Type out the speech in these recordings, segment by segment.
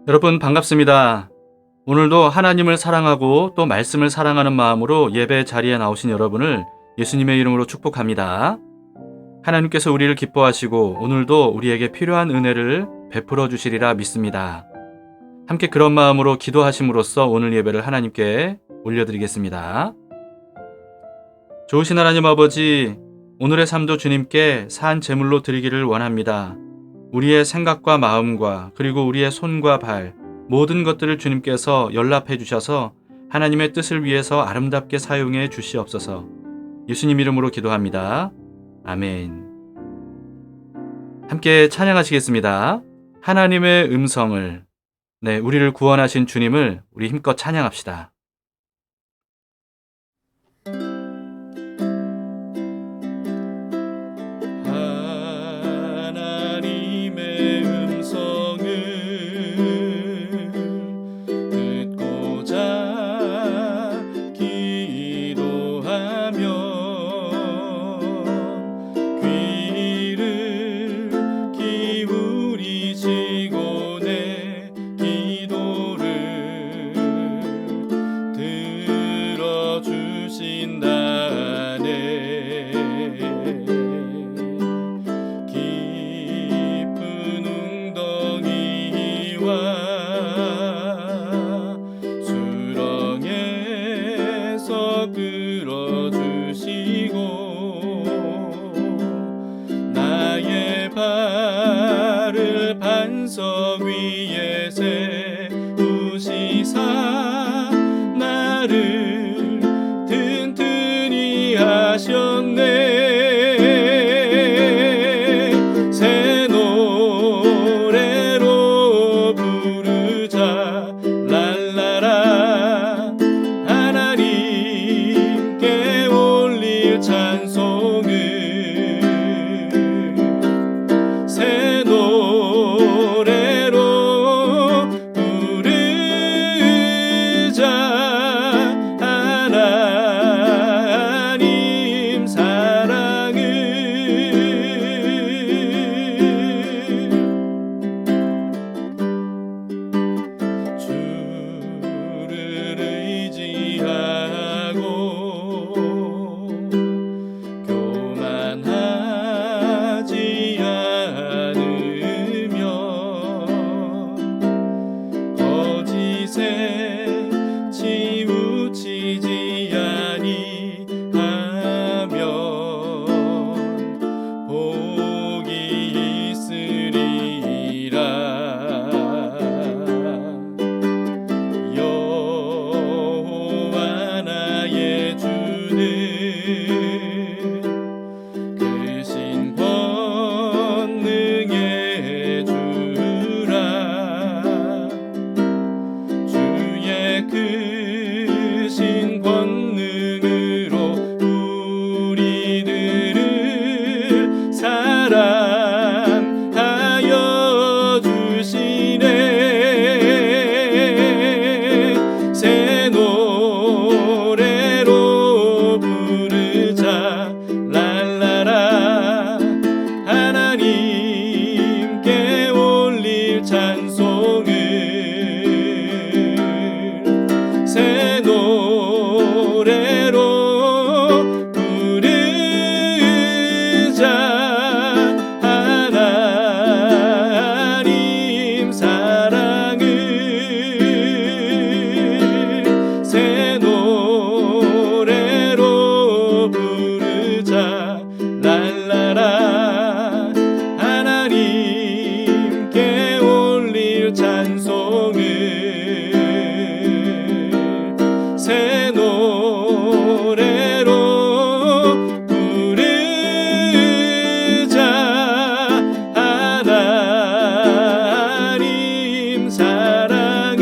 여러분 반갑습니다. 오늘도 하나님을 사랑하고 또 말씀을 사랑하는 마음으로 예배 자리에 나오신 여러분을 예수님의 이름으로 축복합니다. 하나님께서 우리를 기뻐하시고 오늘도 우리에게 필요한 은혜를 베풀어 주시리라 믿습니다. 함께 그런 마음으로 기도하심으로써 오늘 예배를 하나님께 올려드리겠습니다. 좋으신 하나님 아버지, 오늘의 삶도 주님께 산 제물로 드리기를 원합니다. 우리의 생각과 마음과 그리고 우리의 손과 발, 모든 것들을 주님께서 연락해 주셔서 하나님의 뜻을 위해서 아름답게 사용해 주시옵소서. 예수님 이름으로 기도합니다. 아멘. 함께 찬양하시겠습니다. 하나님의 음성을, 우리를 구원하신 주님을 우리 힘껏 찬양합시다. 반석 위에 세우시사 나를 튼튼히 하셨네. 새 노래로 부르자 랄라라. 하나님께 올릴 찬송을 새 노래로 부르자. 하나님 사랑을 주를 의지하고 교만하지 않으며 거짓에 치우치지 아니하면 복이 있으리라. 여호와 나의 주는 크신 권능의 주라. 주의 크신 권능으로 우리들을 사랑하여 주시네. 새 노래로 부르자 랄라라. 하나님께 올릴 찬송을 새 노래로 부르자. 하나님 사랑을 새 노래로 부르자 랄라라. 하나님께 올릴 찬송을 새 노래로 부르자. 하나님 사랑을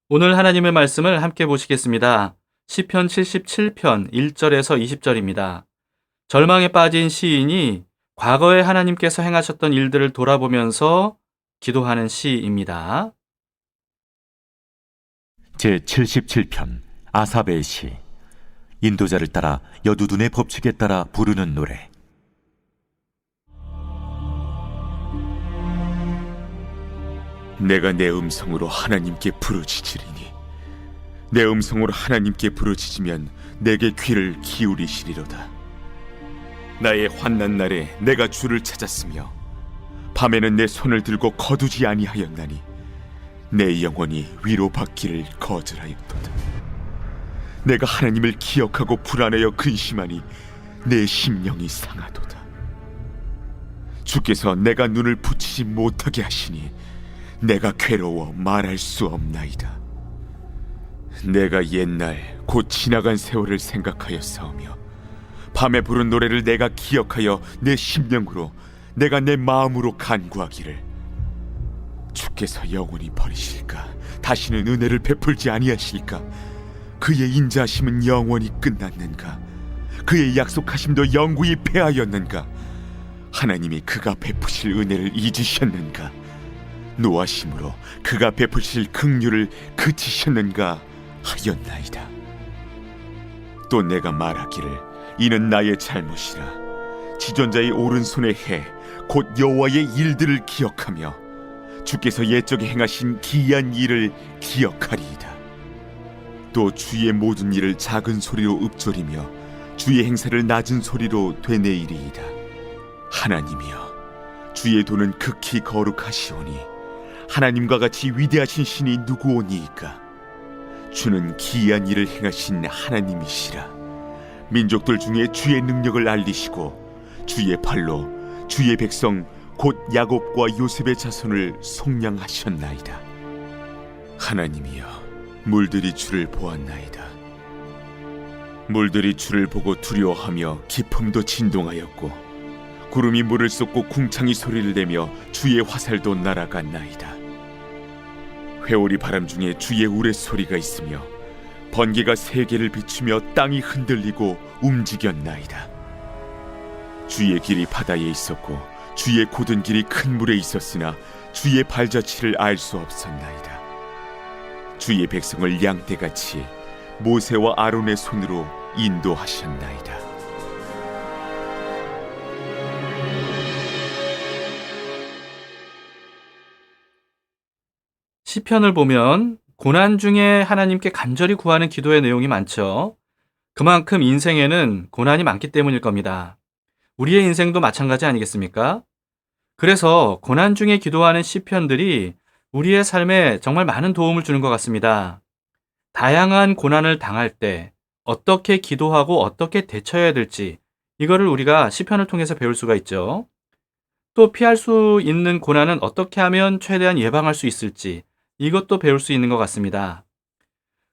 오늘 하나님의 말씀을 함께 보시겠습니다. 시편 77편 1절에서 20절입니다. 절망에 빠진 시인이 과거에 하나님께서 행하셨던 일들을 돌아보면서 기도하는 시입니다. 제77편 아삽의 시. 인도자를 따라 여두둔의 법칙에 따라 부르는 노래. 내가 내 음성으로 하나님께 부르짖으리니 내 음성으로 하나님께 부르짖으면 내게 귀를 기울이시리로다. 나의 환난 날에 내가 주를 찾았으며 밤에는 내 손을 들고 거두지 아니하였나니 내 영혼이 위로받기를 거절하였도다. 내가 하나님을 기억하고 불안하여 근심하니 내 심령이 상하도다. 주께서 내가 눈을 붙이지 못하게 하시니 내가 괴로워 말할 수 없나이다. 내가 옛날 곧 지나간 세월을 생각하였사오며 밤에 부른 노래를 내가 기억하여 내 심령으로 내가 내 마음으로 간구하기를 주께서 영원히 버리실까? 다시는 은혜를 베풀지 아니하실까? 그의 인자하심은 영원히 끝났는가? 그의 약속하심도 영구히 패하였는가? 하나님이 그가 베푸실 은혜를 잊으셨는가? 노하심으로 그가 베푸실 긍휼을 그치셨는가 하였나이다. 또 내가 말하기를 이는 나의 잘못이라. 지존자의 오른손의 해 곧 여호와의 일들을 기억하며 주께서 옛적에 행하신 기이한 일을 기억하리이다. 또 주의 모든 일을 작은 소리로 읊조리며 주의 행사를 낮은 소리로 되뇌이리이다. 하나님이여, 주의 도는 극히 거룩하시오니 하나님과 같이 위대하신 신이 누구오니이까? 주는 기이한 일을 행하신 하나님이시라. 민족들 중에 주의 능력을 알리시고 주의 팔로 주의 백성 곧 야곱과 요셉의 자손을 속량하셨나이다. 하나님이여, 물들이 주를 보았나이다. 물들이 주를 보고 두려워하며 깊음도 진동하였고 구름이 물을 쏟고 궁창이 소리를 내며 주의 화살도 날아갔나이다. 회오리 바람 중에 주의 우레소리가 있으며 번개가 세계를 비추며 땅이 흔들리고 움직였나이다. 주의 길이 바다에 있었고 주의 곧은 길이 큰 물에 있었으나 주의 발자취를 알 수 없었나이다. 주의 백성을 양떼같이 모세와 아론의 손으로 인도하셨나이다. 시편을 보면 고난 중에 하나님께 간절히 구하는 기도의 내용이 많죠. 그만큼 인생에는 고난이 많기 때문일 겁니다. 우리의 인생도 마찬가지 아니겠습니까? 그래서 고난 중에 기도하는 시편들이 우리의 삶에 정말 많은 도움을 주는 것 같습니다. 다양한 고난을 당할 때 어떻게 기도하고 어떻게 대처해야 될지 이거를 우리가 시편을 통해서 배울 수가 있죠. 또 피할 수 있는 고난은 어떻게 하면 최대한 예방할 수 있을지 이것도 배울 수 있는 것 같습니다.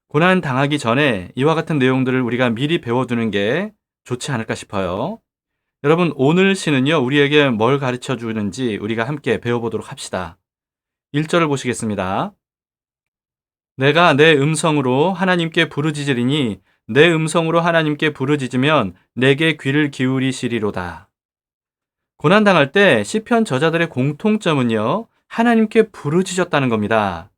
고난 당하기 전에 이와 같은 내용들을 우리가 미리 배워두는 게 좋지 않을까 싶어요. 여러분, 오늘 시는요, 우리에게 뭘 가르쳐 주는지 우리가 함께 배워보도록 합시다. 1절을 보시겠습니다. 내가 내 음성으로 하나님께 부르짖으리니 내 음성으로 하나님께 부르짖으면 내게 귀를 기울이시리로다. 고난당할 때 시편 저자들의 공통점은요, 하나님께 부르짖었다는 겁니다.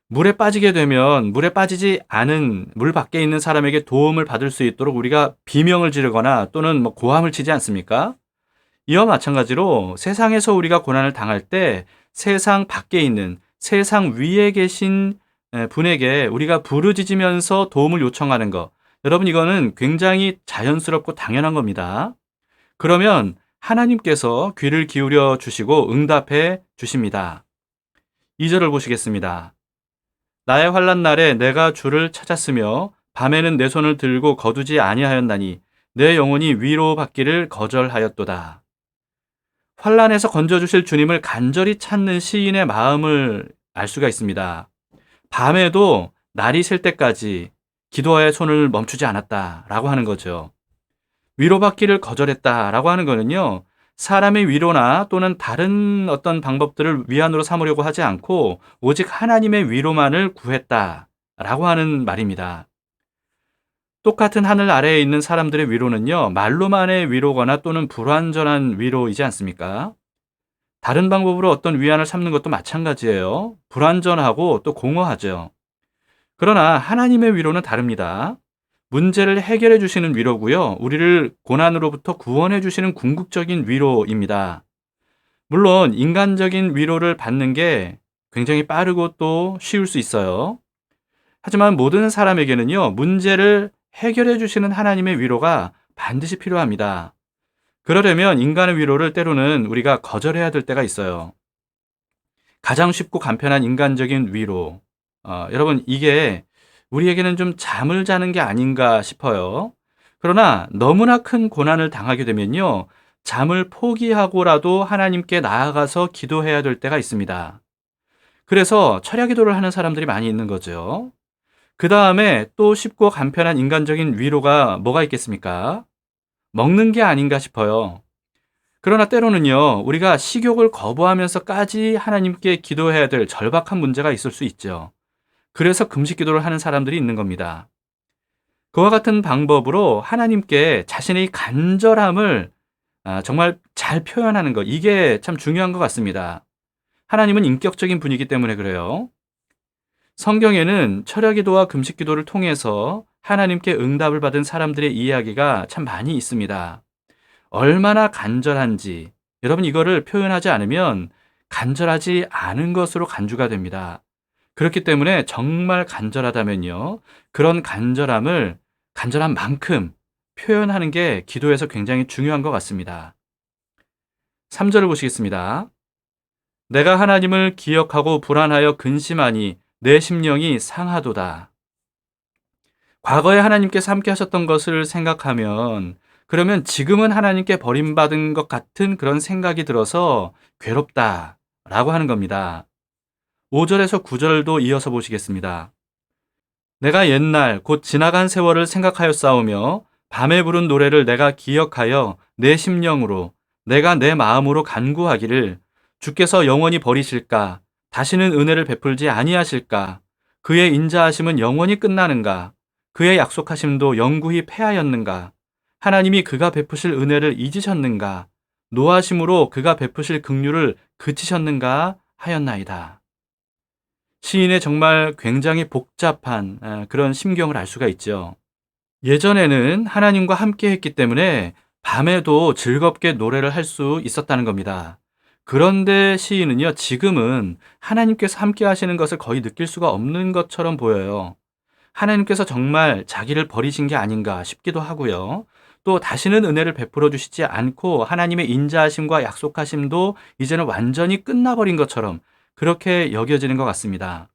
물에 빠지게 되면 물에 빠지지 않은 물 밖에 있는 사람에게 도움을 받을 수 있도록 우리가 비명을 지르거나 또는 고함을 치지 않습니까? 이와 마찬가지로 세상에서 우리가 고난을 당할 때 세상 밖에 있는 세상 위에 계신 분에게 우리가 부르짖으면서 도움을 요청하는 것, 여러분 이거는 굉장히 자연스럽고 당연한 겁니다. 그러면 하나님께서 귀를 기울여 주시고 응답해 주십니다. 2절을 보시겠습니다. 나의 환난 날에 내가 주를 찾았으며 밤에는 내 손을 들고 거두지 아니하였나니 내 영혼이 위로받기를 거절하였도다. 환난에서 건져주실 주님을 간절히 찾는 시인의 마음을 알 수가 있습니다. 밤에도 날이 셀 때까지 기도하여 손을 멈추지 않았다라고 하는 거죠. 위로받기를 거절했다라고 하는 거는요, 사람의 위로나 또는 다른 어떤 방법들을 위안으로 삼으려고 하지 않고 오직 하나님의 위로만을 구했다라고 하는 말입니다. 똑같은 하늘 아래에 있는 사람들의 위로는요, 말로만의 위로거나 또는 불완전한 위로이지 않습니까? 다른 방법으로 어떤 위안을 삼는 것도 마찬가지예요. 불완전하고 또 공허하죠. 그러나 하나님의 위로는 다릅니다. 문제를 해결해 주시는 위로고요. 우리를 고난으로부터 구원해 주시는 궁극적인 위로입니다. 물론 인간적인 위로를 받는 게 굉장히 빠르고 또 쉬울 수 있어요. 하지만 모든 사람에게는요, 문제를 해결해 주시는 하나님의 위로가 반드시 필요합니다. 그러려면 인간의 위로를 때로는 우리가 거절해야 될 때가 있어요. 가장 쉽고 간편한 인간적인 위로. 여러분, 이게 우리에게는 좀 잠을 자는 게 아닌가 싶어요. 그러나 너무나 큰 고난을 당하게 되면요, 잠을 포기하고라도 하나님께 나아가서 기도해야 될 때가 있습니다. 그래서 철야 기도를 하는 사람들이 많이 있는 거죠. 그 다음에 또 쉽고 간편한 인간적인 위로가 뭐가 있겠습니까? 먹는 게 아닌가 싶어요. 그러나 때로는요, 우리가 식욕을 거부하면서까지 하나님께 기도해야 될 절박한 문제가 있을 수 있죠. 그래서 금식 기도를 하는 사람들이 있는 겁니다. 그와 같은 방법으로 하나님께 자신의 간절함을 정말 잘 표현하는 것, 이게 참 중요한 것 같습니다. 하나님은 인격적인 분이기 때문에 그래요. 성경에는 철야 기도와 금식 기도를 통해서 하나님께 응답을 받은 사람들의 이야기가 참 많이 있습니다. 얼마나 간절한지, 여러분 이거를 표현하지 않으면 간절하지 않은 것으로 간주가 됩니다. 그렇기 때문에 정말 간절하다면요, 그런 간절한 만큼 표현하는 게 기도에서 굉장히 중요한 것 같습니다. 3절을 보시겠습니다. 내가 하나님을 기억하고 불안하여 근심하니 내 심령이 상하도다. 과거에 하나님께서 함께 하셨던 것을 생각하면, 그러면 지금은 하나님께 버림받은 것 같은 그런 생각이 들어서 괴롭다라고 하는 겁니다. 5절에서 9절도 이어서 보시겠습니다. 내가 옛날 곧 지나간 세월을 생각하여 싸우며 밤에 부른 노래를 내가 기억하여 내 심령으로 내가 내 마음으로 간구하기를 주께서 영원히 버리실까? 다시는 은혜를 베풀지 아니하실까? 그의 인자하심은 영원히 끝나는가? 그의 약속하심도 영구히 패하였는가? 하나님이 그가 베푸실 은혜를 잊으셨는가? 노하심으로 그가 베푸실 긍휼을 그치셨는가 하였나이다. 시인의 정말 굉장히 복잡한 그런 심경을 알 수가 있죠. 예전에는 하나님과 함께 했기 때문에 밤에도 즐겁게 노래를 할 수 있었다는 겁니다. 그런데 시인은요, 지금은 하나님께서 함께 하시는 것을 거의 느낄 수가 없는 것처럼 보여요. 하나님께서 정말 자기를 버리신 게 아닌가 싶기도 하고요. 또 다시는 은혜를 베풀어 주시지 않고 하나님의 인자하심과 약속하심도 이제는 완전히 끝나버린 것처럼 그렇게 여겨지는 것 같습니다.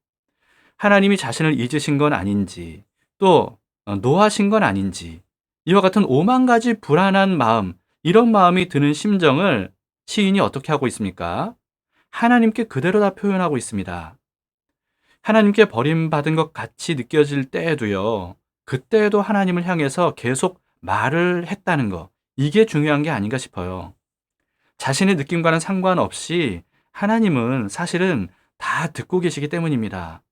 하나님이 자신을 잊으신 건 아닌지, 또 노하신 건 아닌지, 이와 같은 오만 가지 불안한 마음, 이런 마음이 드는 심정을 시인이 어떻게 하고 있습니까? 하나님께 그대로 다 표현하고 있습니다. 하나님께 버림받은 것 같이 느껴질 때에도요, 그때에도 하나님을 향해서 계속 말을 했다는 거, 이게 중요한 게 아닌가 싶어요. 자신의 느낌과는 상관없이 하나님은 사실은 다 듣고 계시기 때문입니다.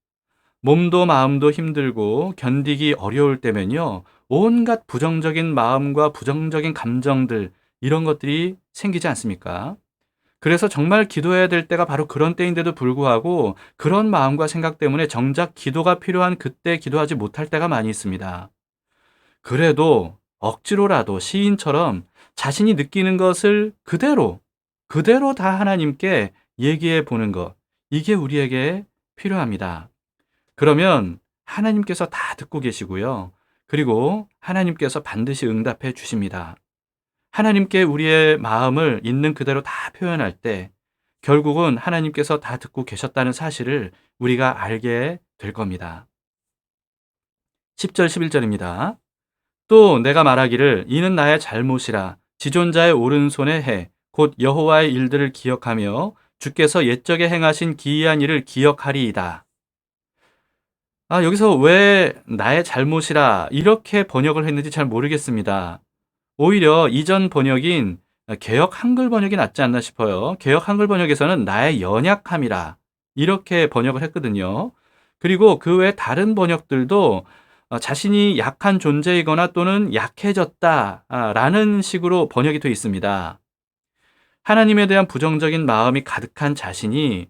몸도 마음도 힘들고 견디기 어려울 때면요, 온갖 부정적인 마음과 부정적인 감정들, 이런 것들이 생기지 않습니까? 그래서 정말 기도해야 될 때가 바로 그런 때인데도 불구하고 그런 마음과 생각 때문에 정작 기도가 필요한 그때 기도하지 못할 때가 많이 있습니다. 그래도 억지로라도 시인처럼 자신이 느끼는 것을 그대로 다 하나님께 얘기해 보는 것, 이게 우리에게 필요합니다. 그러면 하나님께서 다 듣고 계시고요. 그리고 하나님께서 반드시 응답해 주십니다. 하나님께 우리의 마음을 있는 그대로 다 표현할 때 결국은 하나님께서 다 듣고 계셨다는 사실을 우리가 알게 될 겁니다. 10절 11절입니다. 또 내가 말하기를 이는 나의 잘못이라 지존자의 오른손에 해 곧 여호와의 일들을 기억하며 주께서 옛적에 행하신 기이한 일을 기억하리이다. 여기서 왜 나의 잘못이라 이렇게 번역을 했는지 잘 모르겠습니다. 오히려 이전 번역인 개역 한글 번역이 낫지 않나 싶어요. 개역 한글 번역에서는 나의 연약함이라 이렇게 번역을 했거든요. 그리고 그 외 다른 번역들도 자신이 약한 존재이거나 또는 약해졌다라는 식으로 번역이 되어 있습니다. 하나님에 대한 부정적인 마음이 가득한 자신이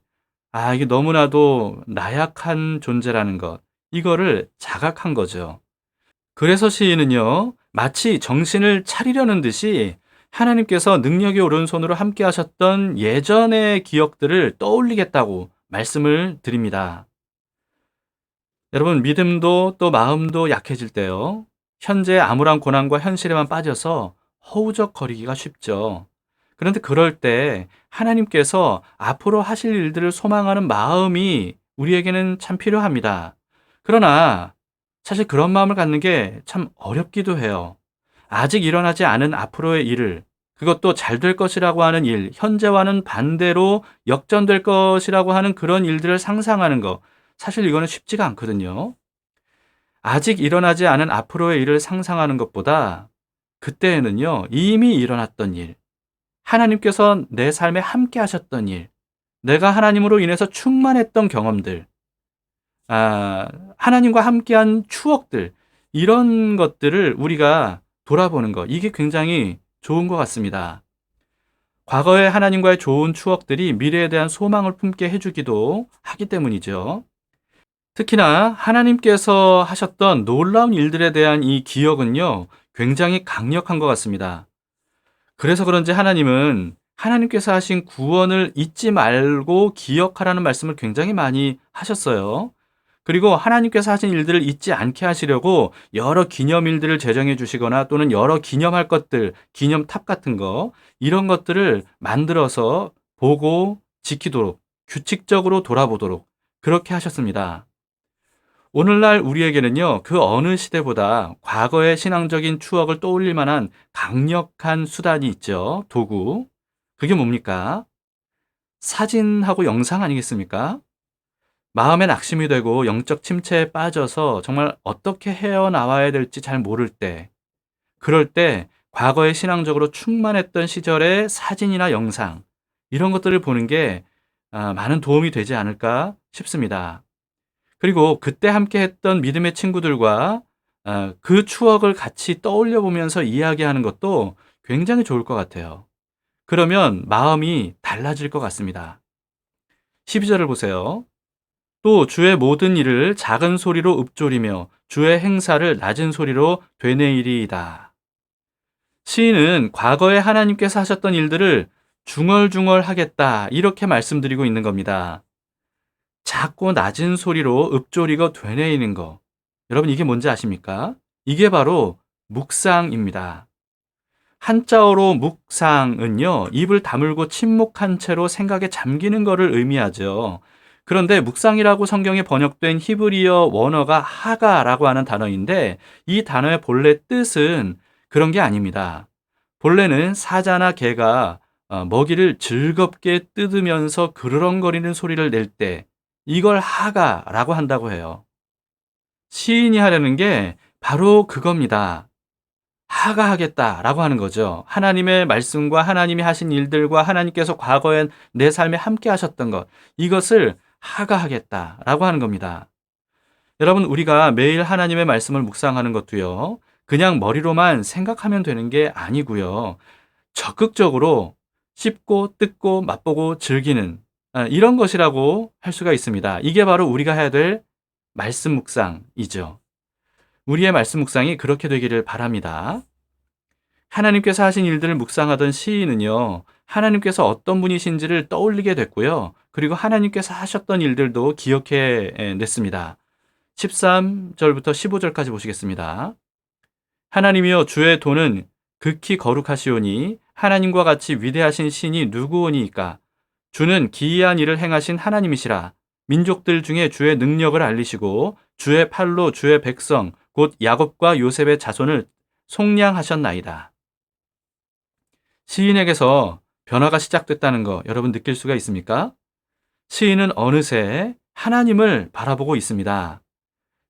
이게 너무나도 나약한 존재라는 것, 이거를 자각한 거죠. 그래서 시인은요, 마치 정신을 차리려는 듯이 하나님께서 능력이 오른손으로 함께 하셨던 예전의 기억들을 떠올리겠다고 말씀을 드립니다. 여러분, 믿음도 또 마음도 약해질 때요, 현재 암울한 고난과 현실에만 빠져서 허우적거리기가 쉽죠. 그런데 그럴 때 하나님께서 앞으로 하실 일들을 소망하는 마음이 우리에게는 참 필요합니다. 그러나 사실 그런 마음을 갖는 게 참 어렵기도 해요. 아직 일어나지 않은 앞으로의 일을, 그것도 잘 될 것이라고 하는 일, 현재와는 반대로 역전될 것이라고 하는 그런 일들을 상상하는 거, 사실 이거는 쉽지가 않거든요. 아직 일어나지 않은 앞으로의 일을 상상하는 것보다 그때에는요, 이미 일어났던 일, 하나님께서 내 삶에 함께 하셨던 일, 내가 하나님으로 인해서 충만했던 경험들, 하나님과 함께한 추억들, 이런 것들을 우리가 돌아보는 것, 이게 굉장히 좋은 것 같습니다. 과거의 하나님과의 좋은 추억들이 미래에 대한 소망을 품게 해주기도 하기 때문이죠. 특히나 하나님께서 하셨던 놀라운 일들에 대한 이 기억은요, 굉장히 강력한 것 같습니다. 그래서 그런지 하나님은 하나님께서 하신 구원을 잊지 말고 기억하라는 말씀을 굉장히 많이 하셨어요. 그리고 하나님께서 하신 일들을 잊지 않게 하시려고 여러 기념일들을 제정해 주시거나 또는 여러 기념할 것들, 기념탑 같은 거, 이런 것들을 만들어서 보고 지키도록, 규칙적으로 돌아보도록 그렇게 하셨습니다. 오늘날 우리에게는요, 그 어느 시대보다 과거의 신앙적인 추억을 떠올릴 만한 강력한 수단이 있죠. 도구. 그게 뭡니까? 사진하고 영상 아니겠습니까? 마음에 낙심이 되고 영적 침체에 빠져서 정말 어떻게 헤어나와야 될지 잘 모를 때, 그럴 때 과거에 신앙적으로 충만했던 시절의 사진이나 영상, 이런 것들을 보는 게 많은 도움이 되지 않을까 싶습니다. 그리고 그때 함께 했던 믿음의 친구들과 그 추억을 같이 떠올려 보면서 이야기하는 것도 굉장히 좋을 것 같아요. 그러면 마음이 달라질 것 같습니다. 12절을 보세요. 또 주의 모든 일을 작은 소리로 읊조리며 주의 행사를 낮은 소리로 되뇌이리이다. 시인은 과거에 하나님께서 하셨던 일들을 중얼중얼하겠다, 이렇게 말씀드리고 있는 겁니다. 작고 낮은 소리로 읊조리고 되뇌이는 거, 여러분 이게 뭔지 아십니까? 이게 바로 묵상입니다. 한자어로 묵상은요, 입을 다물고 침묵한 채로 생각에 잠기는 것을 의미하죠. 그런데 묵상이라고 성경에 번역된 히브리어 원어가 하가라고 하는 단어인데, 이 단어의 본래 뜻은 그런 게 아닙니다. 본래는 사자나 개가 먹이를 즐겁게 뜯으면서 그르렁거리는 소리를 낼 때, 이걸 하가라고 한다고 해요. 시인이 하려는 게 바로 그겁니다. 하가하겠다라고 하는 거죠. 하나님의 말씀과 하나님이 하신 일들과 하나님께서 과거에 내 삶에 함께 하셨던 것, 이것을 하가하겠다라고 하는 겁니다. 여러분, 우리가 매일 하나님의 말씀을 묵상하는 것도요, 그냥 머리로만 생각하면 되는 게 아니고요, 적극적으로 씹고 뜯고 맛보고 즐기는 이런 것이라고 할 수가 있습니다. 이게 바로 우리가 해야 될 말씀 묵상이죠. 우리의 말씀 묵상이 그렇게 되기를 바랍니다. 하나님께서 하신 일들을 묵상하던 시인은요, 하나님께서 어떤 분이신지를 떠올리게 됐고요, 그리고 하나님께서 하셨던 일들도 기억해 냈습니다. 13절부터 15절까지 보시겠습니다. 하나님이여, 주의 도는 극히 거룩하시오니 하나님과 같이 위대하신 신이 누구오니이까? 주는 기이한 일을 행하신 하나님이시라. 민족들 중에 주의 능력을 알리시고 주의 팔로 주의 백성 곧 야곱과 요셉의 자손을 속량하셨나이다. 시인에게서 변화가 시작됐다는 거 여러분 느낄 수가 있습니까? 시인은 어느새 하나님을 바라보고 있습니다.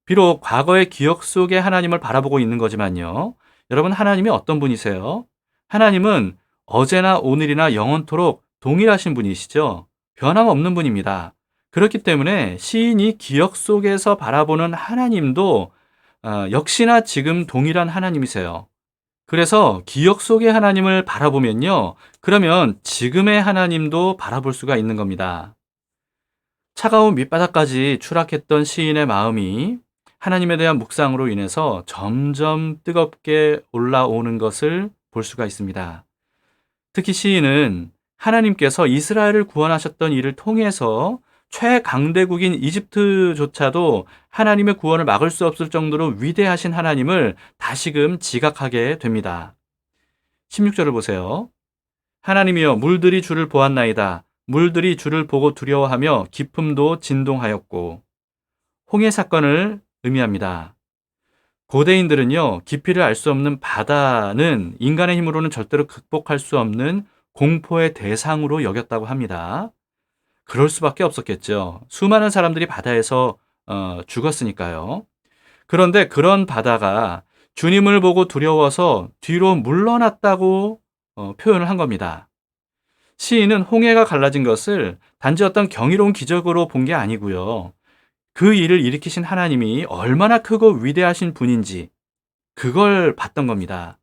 비록 과거의 기억 속에 하나님을 바라보고 있는 거지만요, 여러분, 하나님이 어떤 분이세요? 하나님은 어제나 오늘이나 영원토록 동일하신 분이시죠. 변함없는 분입니다. 그렇기 때문에 시인이 기억 속에서 바라보는 하나님도 역시나 지금 동일한 하나님이세요. 그래서 기억 속의 하나님을 바라보면요, 그러면 지금의 하나님도 바라볼 수가 있는 겁니다. 차가운 밑바닥까지 추락했던 시인의 마음이 하나님에 대한 묵상으로 인해서 점점 뜨겁게 올라오는 것을 볼 수가 있습니다. 특히 시인은 하나님께서 이스라엘을 구원하셨던 일을 통해서 최강대국인 이집트조차도 하나님의 구원을 막을 수 없을 정도로 위대하신 하나님을 다시금 지각하게 됩니다. 16절을 보세요. 하나님이여 물들이 주를 보았나이다. 물들이 주를 보고 두려워하며 깊음도 진동하였고. 홍해 사건을 의미합니다. 고대인들은요, 깊이를 알 수 없는 바다는 인간의 힘으로는 절대로 극복할 수 없는 공포의 대상으로 여겼다고 합니다. 그럴 수밖에 없었겠죠. 수많은 사람들이 바다에서 죽었으니까요. 그런데 그런 바다가 주님을 보고 두려워서 뒤로 물러났다고 표현을 한 겁니다. 시인은 홍해가 갈라진 것을 단지 어떤 경이로운 기적으로 본 게 아니고요. 그 일을 일으키신 하나님이 얼마나 크고 위대하신 분인지 그걸 봤던 겁니다.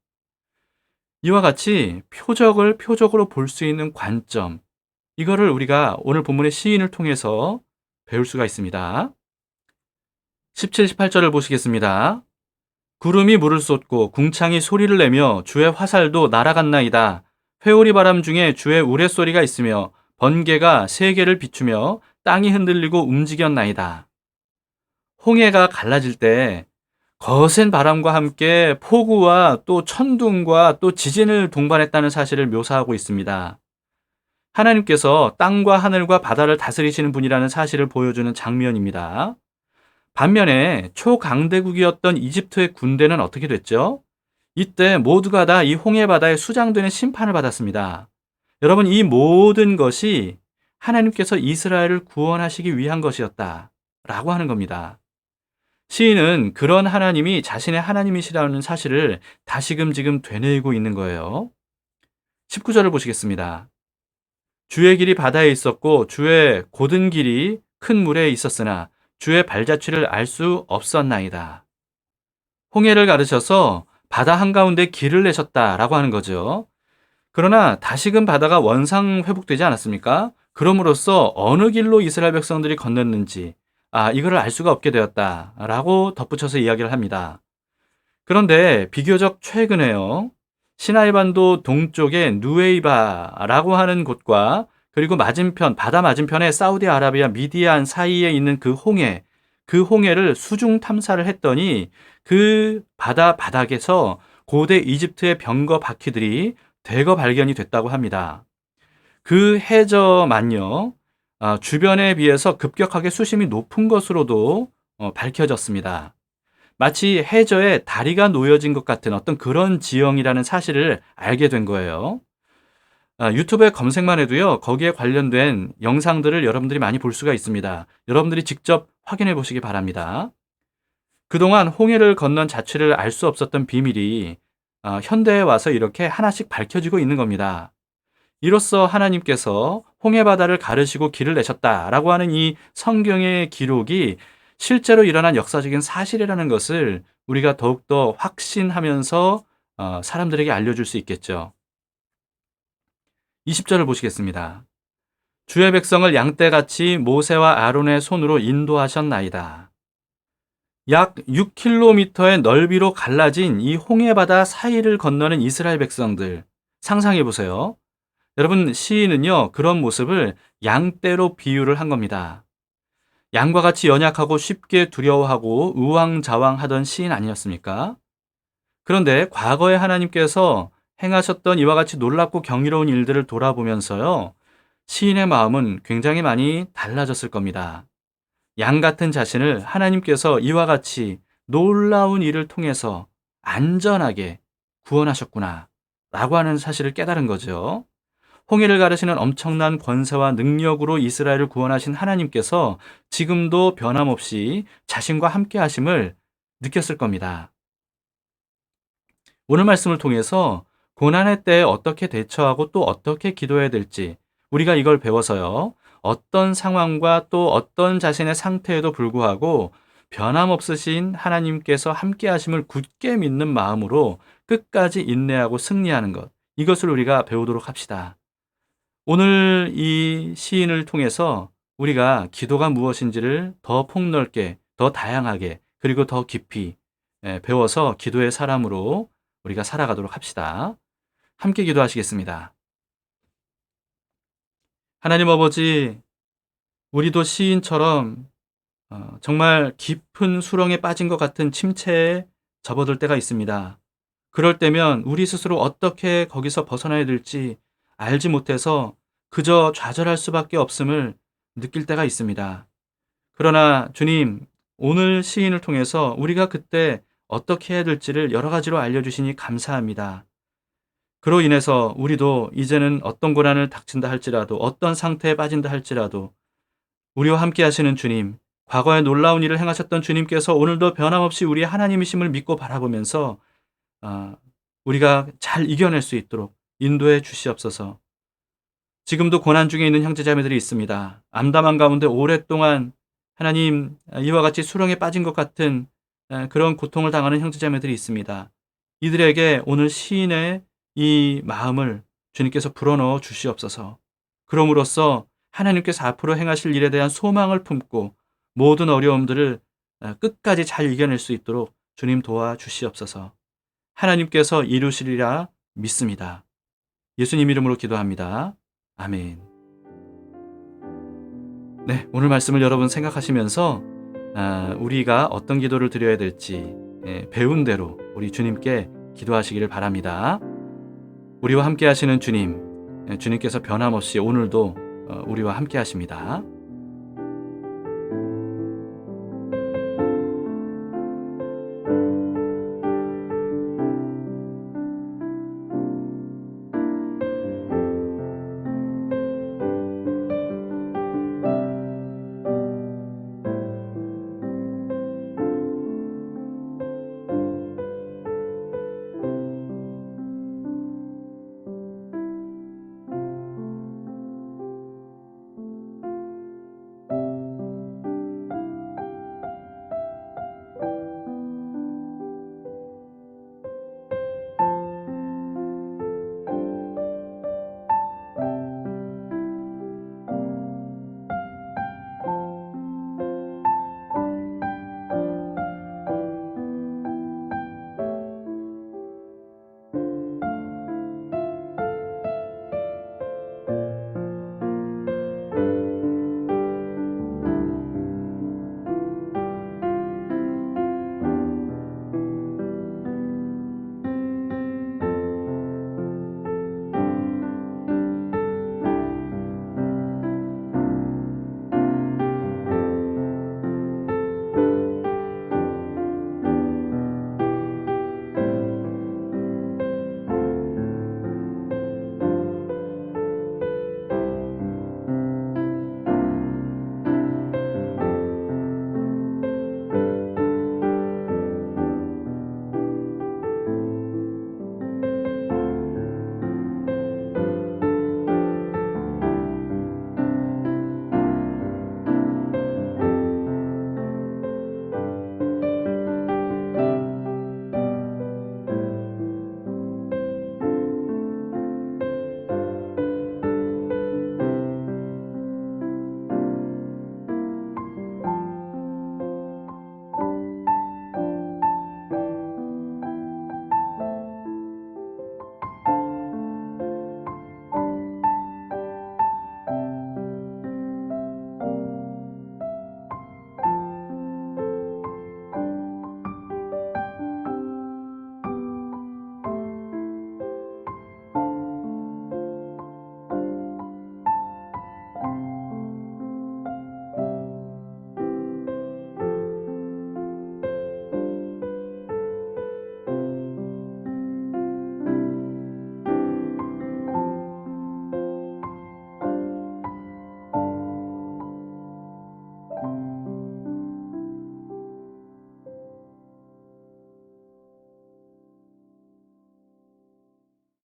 이와 같이 표적을 표적으로 볼 수 있는 관점, 이거를 우리가 오늘 본문의 시인을 통해서 배울 수가 있습니다. 17, 18절을 보시겠습니다. 구름이 물을 쏟고 궁창이 소리를 내며 주의 화살도 날아갔나이다. 회오리 바람 중에 주의 우레소리가 있으며 번개가 세계를 비추며 땅이 흔들리고 움직였나이다. 홍해가 갈라질 때 거센 바람과 함께 폭우와 또 천둥과 또 지진을 동반했다는 사실을 묘사하고 있습니다. 하나님께서 땅과 하늘과 바다를 다스리시는 분이라는 사실을 보여주는 장면입니다. 반면에 초강대국이었던 이집트의 군대는 어떻게 됐죠? 이때 모두가 다 이 홍해 바다에 수장되는 심판을 받았습니다. 여러분, 이 모든 것이 하나님께서 이스라엘을 구원하시기 위한 것이었다라고 하는 겁니다. 시인은 그런 하나님이 자신의 하나님이시라는 사실을 다시금 지금 되뇌이고 있는 거예요. 19절을 보시겠습니다. 주의 길이 바다에 있었고 주의 곧은 길이 큰 물에 있었으나 주의 발자취를 알 수 없었나이다. 홍해를 가르셔서 바다 한가운데 길을 내셨다라고 하는 거죠. 그러나 다시금 바다가 원상 회복되지 않았습니까? 그럼으로써 어느 길로 이스라엘 백성들이 건넜는지 이거를 알 수가 없게 되었다라고 덧붙여서 이야기를 합니다. 그런데 비교적 최근에요. 시나이반도 동쪽의 누웨이바라고 하는 곳과 그리고 맞은편, 바다 맞은편에 사우디아라비아 미디안 사이에 있는 그 홍해를 수중 탐사를 했더니 그 바다 바닥에서 고대 이집트의 병거 바퀴들이 대거 발견이 됐다고 합니다. 그 해저만요, 주변에 비해서 급격하게 수심이 높은 것으로도 밝혀졌습니다. 마치 해저에 다리가 놓여진 것 같은 어떤 그런 지형이라는 사실을 알게 된 거예요. 유튜브에 검색만 해도요, 거기에 관련된 영상들을 여러분들이 많이 볼 수가 있습니다. 여러분들이 직접 확인해 보시기 바랍니다. 그동안 홍해를 건넌 자취를 알 수 없었던 비밀이 현대에 와서 이렇게 하나씩 밝혀지고 있는 겁니다. 이로써 하나님께서 홍해 바다를 가르시고 길을 내셨다라고 하는 이 성경의 기록이 실제로 일어난 역사적인 사실이라는 것을 우리가 더욱더 확신하면서 사람들에게 알려줄 수 있겠죠. 20절을 보시겠습니다. 주의 백성을 양떼같이 모세와 아론의 손으로 인도하셨나이다. 약 6km의 넓이로 갈라진 이 홍해바다 사이를 건너는 이스라엘 백성들, 상상해 보세요. 여러분, 시인은요, 그런 모습을 양떼로 비유를 한 겁니다. 양과 같이 연약하고 쉽게 두려워하고 우왕좌왕하던 시인 아니었습니까? 그런데 과거에 하나님께서 행하셨던 이와 같이 놀랍고 경이로운 일들을 돌아보면서요, 시인의 마음은 굉장히 많이 달라졌을 겁니다. 양 같은 자신을 하나님께서 이와 같이 놀라운 일을 통해서 안전하게 구원하셨구나 라고 하는 사실을 깨달은 거죠. 홍해를 가르시는 엄청난 권세와 능력으로 이스라엘을 구원하신 하나님께서 지금도 변함없이 자신과 함께 하심을 느꼈을 겁니다. 오늘 말씀을 통해서 고난의 때에 어떻게 대처하고 또 어떻게 기도해야 될지 우리가 이걸 배워서요, 어떤 상황과 또 어떤 자신의 상태에도 불구하고 변함없으신 하나님께서 함께 하심을 굳게 믿는 마음으로 끝까지 인내하고 승리하는 것, 이것을 우리가 배우도록 합시다. 오늘 이 시인을 통해서 우리가 기도가 무엇인지를 더 폭넓게, 더 다양하게 그리고 더 깊이 배워서 기도의 사람으로 우리가 살아가도록 합시다. 함께 기도하시겠습니다. 하나님 아버지, 우리도 시인처럼 정말 깊은 수렁에 빠진 것 같은 침체에 접어들 때가 있습니다. 그럴 때면 우리 스스로 어떻게 거기서 벗어나야 될지 알지 못해서 그저 좌절할 수밖에 없음을 느낄 때가 있습니다. 그러나 주님, 오늘 시인을 통해서 우리가 그때 어떻게 해야 될지를 여러 가지로 알려주시니 감사합니다. 그로 인해서 우리도 이제는 어떤 고난을 닥친다 할지라도, 어떤 상태에 빠진다 할지라도 우리와 함께 하시는 주님, 과거에 놀라운 일을 행하셨던 주님께서 오늘도 변함없이 우리의 하나님이심을 믿고 바라보면서 우리가 잘 이겨낼 수 있도록 인도해 주시옵소서. 지금도 고난 중에 있는 형제자매들이 있습니다. 암담한 가운데 오랫동안 하나님, 이와 같이 수렁에 빠진 것 같은 그런 고통을 당하는 형제자매들이 있습니다. 이들에게 오늘 시인의 이 마음을 주님께서 불어넣어 주시옵소서. 그럼으로써 하나님께서 앞으로 행하실 일에 대한 소망을 품고 모든 어려움들을 끝까지 잘 이겨낼 수 있도록 주님 도와주시옵소서. 하나님께서 이루시리라 믿습니다. 예수님 이름으로 기도합니다. 아멘. 네, 오늘 말씀을 여러분 생각하시면서 우리가 어떤 기도를 드려야 될지 배운 대로 우리 주님께 기도하시기를 바랍니다. 우리와 함께 하시는 주님, 주님께서 변함없이 오늘도 우리와 함께 하십니다.